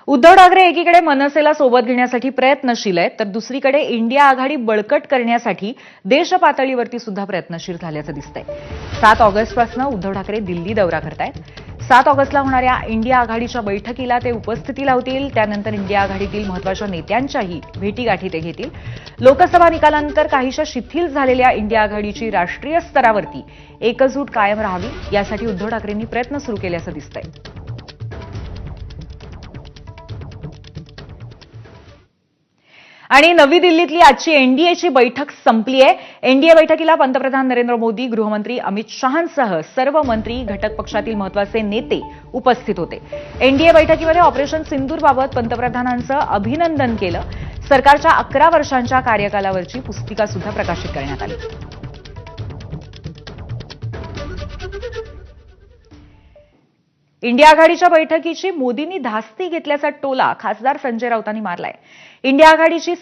उद्धव ठाकरे एकीकडे मनसेला सोबत घेण्यासाठी प्रयत्नशील आहेत, तर दुसरीकडे इंडिया आघाडी बळकट करण्यासाठी देशपातळीवरती सुद्धा प्रयत्नशील झाल्याचं दिसतंय. 7 ऑगस्टपासून उद्धव ठाकरे दिल्ली दौरा करतायत. 7 ऑगस्टला होणाऱ्या इंडिया आघाडीच्या बैठकीला ते उपस्थिती लावतील. त्यानंतर इंडिया आघाडीतील महत्त्वाच्या नेत्यांच्याही भेटीगाठी ते घेतील. लोकसभा निकालानंतर काहीशा शिथिल झालेल्या इंडिया आघाडीची राष्ट्रीय स्तरावरती एकजूट कायम राहावी यासाठी उद्धव ठाकरेंनी प्रयत्न सुरू केल्याचं दिसतंय. आणि नवी दिल्लीतली आजची एनडीएची बैठक संपली आहे. एनडीए बैठकीला पंतप्रधान नरेंद्र मोदी, गृहमंत्री अमित शहांसह सर्व मंत्री, घटक पक्षातील महत्त्वाचे नेते उपस्थित होते. एनडीए बैठकीमध्ये ऑपरेशन सिंदूरबाबत पंतप्रधानांचं अभिनंदन केलं. सरकारच्या 11 वर्षांच्या कार्यकालावरची पुस्तिका सुद्धा प्रकाशित करण्यात आली. इंडिया आघाडीच्या बैठकीची मोदींनी धास्ती घेतल्याचा टोला खासदार संजय राऊतांनी मारलाय. इंडिया आघाडीची